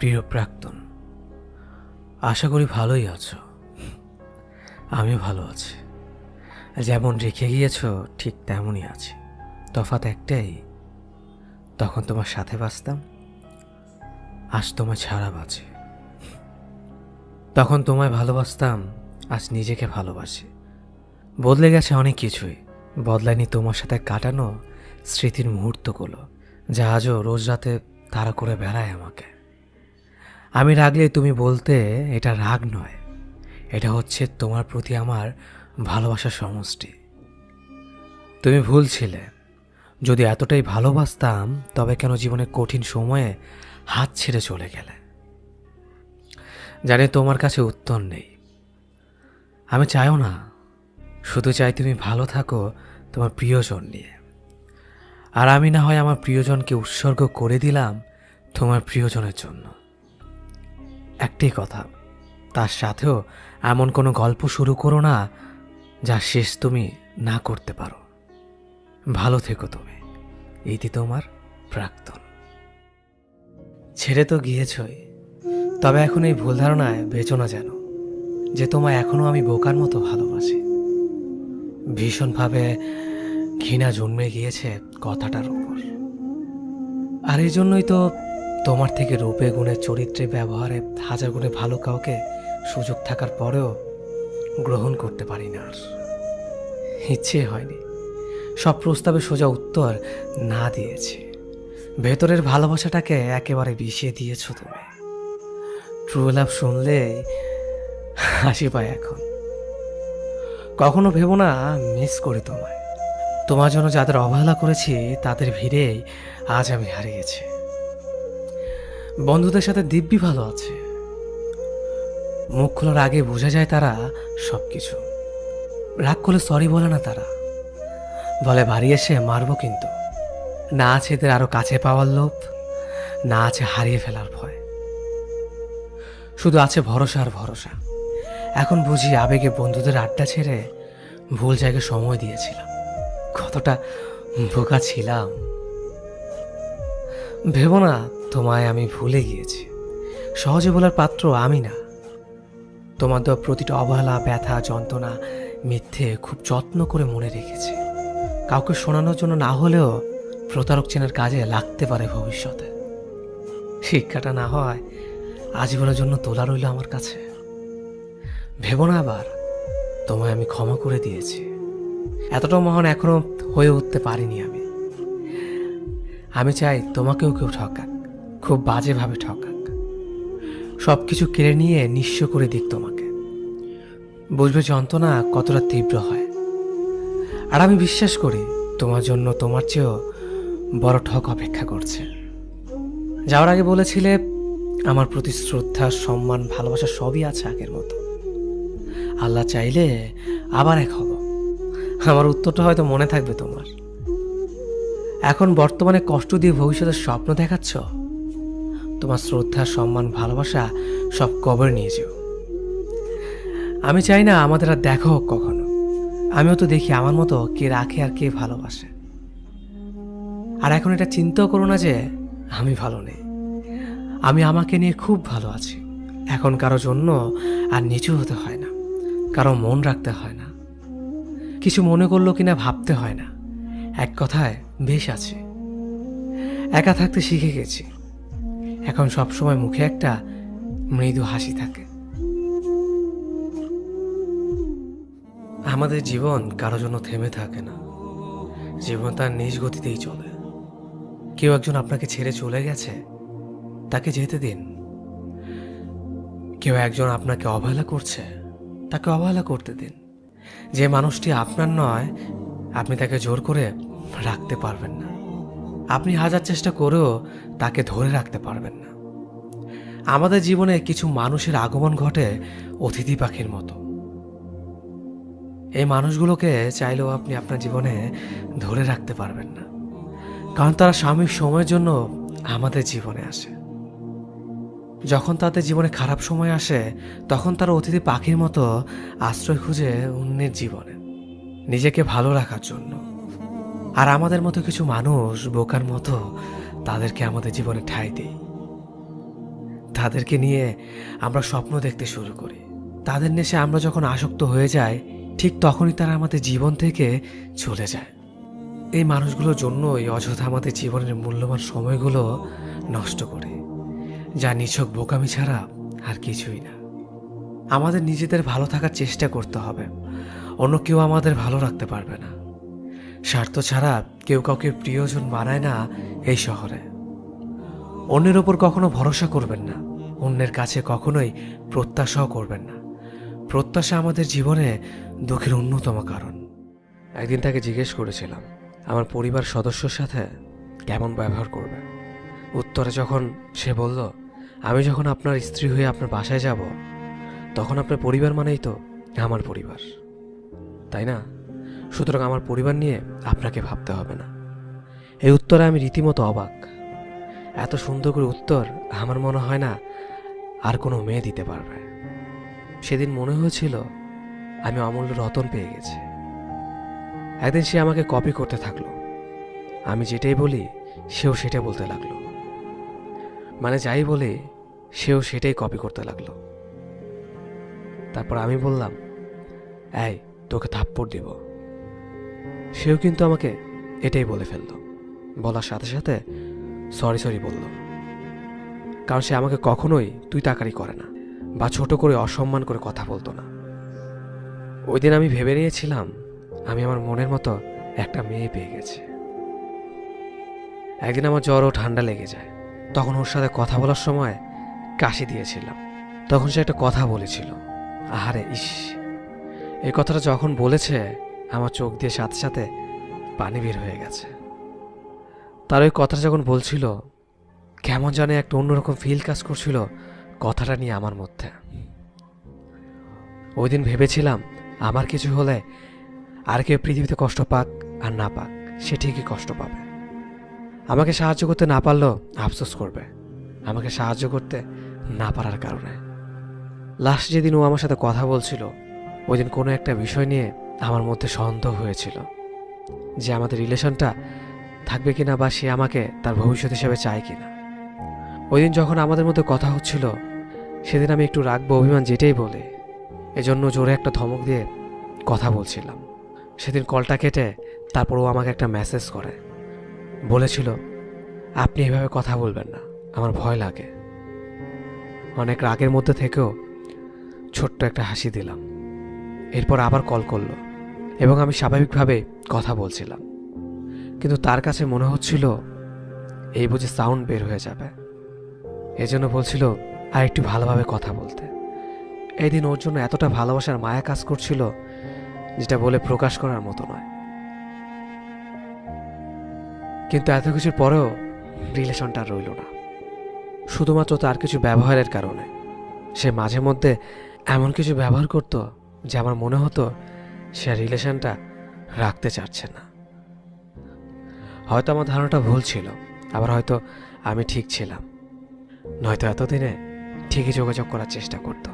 প্রিয় প্রাক্তন, আশা করি ভালোই আছো। আমিও ভালো আছি। যেমন রেখে গিয়েছো ঠিক তেমনই আছি। তফাৎ একটাই, তখন তোমার সাথে বাঁচতাম, আজ তোমায় ছাড়া বাঁচি। তখন তোমায় ভালোবাসতাম, আজ নিজেকে ভালোবাসি। বদলে গেছে অনেক কিছুই, বদলায়নি তোমার সাথে কাটানো স্মৃতির মুহূর্তগুলো, যা আজও রোজ রাতে তাড়া করে বেড়ায় আমাকে। আমি রাগলে তুমি বলতে এটা রাগ নয়, এটা হচ্ছে তোমার প্রতি আমার ভালোবাসার সমষ্টি। তুমি ভুল ছিলে। যদি এতটাই ভালোবাসতাম তবে কেন জীবনের কঠিন সময়ে হাত ছেড়ে চলে গেলে? জানি তোমার কাছে উত্তর নেই। আমি চাইও না, শুধু চাই তুমি ভালো থাকো তোমার প্রিয়জন নিয়ে। আর আমি না হয় আমার প্রিয়জনকে উৎসর্গ করে দিলাম তোমার প্রিয়জনের জন্য। একটাই কথা, তার সাথেও এমন কোনো গল্প শুরু করো না যা শেষ তুমি না করতে পারো। ভালো থেকো তুমি। এইটি তোমার প্রাক্তন। ছেড়ে তো গিয়েছই, তবে এখন এই ভুল ধারণায় বেঁচো না যেন যে তোমায় এখনো আমি বোকার মতো ভালোবাসি। ভীষণভাবে ঘৃণা জন্মে গিয়েছে কথাটার উপর। আর এই জন্যই তো তোমার থেকে রূপে গুণে চরিত্রে ব্যবহারে হাজার গুণে ভালো কাউকে সুযোগ থাকার পরেও গ্রহণ করতে পারি না। আর ইচ্ছে হয়নি, সব প্রস্তাবে সোজা উত্তর না দিয়েছি। ভেতরের ভালোবাসাটাকে একেবারে বিষিয়ে দিয়েছ তুমি। ট্রু লাভ শুনলেই হাসি পায় এখন। কখনো ভেবো না মিস করি তোমায়। তোমার জন্য যাদের অবহেলা করেছি তাদের ভিড়েই আজ আমি হারিয়েছি। বন্ধুদের সাথে দিব্যি ভালো আছে, মুখ খোলার আগে বোঝা যায় তারা সবকিছু। রাগ করলে সরি বলে না তারা, বলে বাড়ি এসে মারবো। কিন্তু না আছে এদের আরো কাছে পাওয়ার লোভ, না আছে হারিয়ে ফেলার ভয়, শুধু আছে ভরসা আর ভরসা। এখন বুঝি আবেগে বন্ধুদের আড্ডা ছেড়ে ভুল জায়গায় সময় দিয়েছিলাম। কতটা বোকা ছিলাম। ভেবো না তোমায় আমি ভুলে গিয়েছি। সহজে বলার পাত্র আমি না। তোমার দেওয়া প্রতিটা অবহেলা, ব্যথা, যন্ত্রণা, মিথ্যে খুব যত্ন করে মনে রেখেছি। কাউকে শোনানোর জন্য না হলেও প্রতারক চেনার কাজে লাগতে পারে ভবিষ্যতে। শিক্ষাটা না হয় আজীবনের জন্য তোলা রইল আমার কাছে। ভেবো না আবার তোমায় আমি ক্ষমা করে দিয়েছি। এতটা মহান এখনো হয়ে উঠতে পারিনি আমি। আমি চাই তোমাকেও কেউ ঠকাক, খুব বাজেভাবে ঠকাক, সব কিছু কেড়ে নিয়ে নিঃস্ব করে দিক তোমাকে। বুঝবে যন্ত্রণা কতটা তীব্র হয়। আর আমি বিশ্বাস করি তোমার জন্য তোমার চেয়েও বড় ঠক অপেক্ষা করছে। যাওয়ার আগে বলেছিলে আমার প্রতি শ্রদ্ধা, সম্মান, ভালোবাসা সবই আছে আগের মতো। আল্লাহ চাইলে আবার এক হব। আমার উত্তরটা হয়তো মনে থাকবে তোমার। এখন বর্তমানে কষ্ট দিয়ে ভবিষ্যতের স্বপ্ন দেখাচ্ছ। তোমার শ্রদ্ধা, সম্মান, ভালোবাসা সব কবর নিয়ে যেও। আমি চাই না আমাদের আর দেখা হোক কখনো। আমিও তো দেখি আমার মতো কে রাখে আর কে ভালোবাসে। আর এখন এটা চিন্তাও করো না যে আমি ভালো নেই। আমি আমাকে নিয়ে খুব ভালো আছি। এখন কারো জন্য আর নিচু হতে হয় না, কারো মন রাখতে হয় না, কিছু মনে করলো কিনা ভাবতে হয় না। এক কথায় বেশ আছে। একা থাকতে শিখে গেছি। এখন সবসময় মুখে একটা মৃদু হাসি থাকে। আমাদের জীবন কারো জন্য থেমে থাকে না। জীবন তার নিজ গতিতেই চলে। কেউ একজন আপনাকে ছেড়ে চলে গেছে, তাকে যেতে দিন। কেউ একজন আপনাকে অবহেলা করছে, তাকে অবহেলা করতে দিন। যে মানুষটি আপনার নয়, আপনি তাকে জোর করে রাখতে পারবেন না। আপনি হাজার চেষ্টা করেও তাকে ধরে রাখতে পারবেন না। আমাদের জীবনে কিছু মানুষের আগমন ঘটে অতিথি পাখির মতো। এই মানুষগুলোকে চাইলেও আপনি আপনার জীবনে ধরে রাখতে পারবেন না, কারণ তারা সাময়িক সময়ের জন্য আমাদের জীবনে আসে। যখন তাদের জীবনে খারাপ সময় আসে তখন তারা অতিথি পাখির মতো আশ্রয় খুঁজে অন্যের জীবনে, নিজেকে ভালো রাখার জন্য। আর আমাদের মতো কিছু মানুষ বোকার মতো তাদেরকে আমাদের জীবনে ঠাঁই দেয়। তাদেরকে নিয়ে আমরা স্বপ্ন দেখতে শুরু করি। তাদের নেশে আমরা যখন আসক্ত হয়ে যাই, ঠিক তখনই তারা আমাদের জীবন থেকে চলে যায়। এই মানুষগুলোর জন্যই অযথা আমাদের জীবনের মূল্যবান সময়গুলো নষ্ট করে, যা নিছক বোকামি ছাড়া আর কিছুই না। আমাদের নিজেদের ভালো থাকার চেষ্টা করতে হবে, অন্য কেউ আমাদের ভালো রাখতে পারবে না। স্বার্থ ছাড়া কেউ কাউকে প্রিয়জন বানায় না এই শহরে। অন্যের ওপর কখনো ভরসা করবেন না, অন্যের কাছে কখনোই প্রত্যাশাও করবেন না। প্রত্যাশা আমাদের জীবনে দুঃখের অন্যতম কারণ। একদিন তাকে জিজ্ঞেস করেছিলাম আমার পরিবার সদস্যর সাথে কেমন ব্যবহার করবে। উত্তরে যখন সে বলল, আমি যখন আপনার স্ত্রী হয়ে আপনার বাসায় যাব, তখন আপনার পরিবার মানেই তো আমার পরিবার, তাই না? সুতরাং আমার পরিবার নিয়ে আপনাকে ভাবতে হবে না। এই উত্তরে আমি রীতিমতো অবাক। এত সুন্দর করে উত্তর আমার মনে হয় না আর কোনো মেয়ে দিতে পারবে। সেদিন মনে হয়েছিল আমি অমূল্য রতন পেয়ে গেছি। একদিন সে আমাকে কপি করতে থাকলো। আমি যেটাই বলি সেও সেটাই বলতে লাগলো, মানে যাই বলে সেও সেটাই কপি করতে লাগলো। তারপর আমি বললাম, এই তোকে থাপ্পড় দিব। সেও কিন্তু আমাকে এটাই বলে ফেললো। বলার সাথে সাথে সরি সরি বলল, কারণ সে আমাকে কখনোই তুই তাকারি করে না বা ছোট করে অসম্মান করে কথা বলতো না। ওই দিন আমি ভেবে নিয়েছিলাম আমি আমার মনের মতো একটা মেয়ে পেয়ে গেছি। একদিন আমার জ্বর ও ঠান্ডা লেগে যায়, তখন ওর সাথে কথা বলার সময় কাশি দিয়েছিলাম। তখন সে একটা কথা বলেছিল, আহারে ইস, এই কথাটা যখন বলেছে আমার চোখ দিয়ে সাথে সাথে পানি বের হয়ে গেছে। তার ওই কথাটা যখন বলছিল, কেমন জানে একটা অন্যরকম ফিল কাজ করছিল কথাটা নিয়ে আমার মধ্যে। ওই দিন ভেবেছিলাম আমার কিছু হলে আর কেউ পৃথিবীতে কষ্ট পাক আর না পাক, সে ঠিকই কষ্ট পাবে। আমাকে সাহায্য করতে না পারলেও আফসোস করবে আমাকে সাহায্য করতে না পারার কারণে। লাস্ট যেদিন ও আমার সাথে কথা বলছিল, ওই দিন কোনো একটা বিষয় নিয়ে আমার মধ্যে সন্দেহ হয়েছিল যে আমাদের রিলেশনটা থাকবে কিনা বা সে আমাকে তার ভবিষ্যৎ হিসেবে চায় কিনা। ওই দিন যখন আমাদের মধ্যে কথা হচ্ছিল, সেদিন আমি একটু রাগ বা অভিমান যেটাই বলে, এজন্য জোরে একটা ধমক দিয়ে কথা বলছিলাম। সেদিন কলটা কেটে তারপর ও আমাকে একটা মেসেজ করে বলেছিল, আপনি এভাবে কথা বলবেন না, আমার ভয় লাগে। অনেক রাগের মধ্যে থেকেও ছোট্ট একটা হাসি দিলাম। এরপর আবার কল করলো এবং আমি স্বাভাবিকভাবে কথা বলছিলাম, কিন্তু তার কাছে মনে হচ্ছিল এই বুঝে সাউন্ড বের হয়ে যাবে, এজন্য বলছিল আর একটু ভালোভাবে কথা বলতে। এই দিন ওর জন্য এতটা ভালোবাসার মায়া কাজ করছিল যেটা বলে প্রকাশ করার মতো নয়। কিন্তু এত কিছুর পরেও রিলেশনটা রইল না, শুধুমাত্র তার কিছু ব্যবহারের কারণে। সে মাঝে মধ্যে এমন কিছু ব্যবহার করত যে আমার মনে হতো সে রিলেশনটা রাখতে চাচ্ছে না। হয়তো আমার ধারণাটা ভুল ছিল, আবার হয়তো আমি ঠিক ছিলাম, নয়তো এতদিনে ঠিকই যোগাযোগ করার চেষ্টা করতো।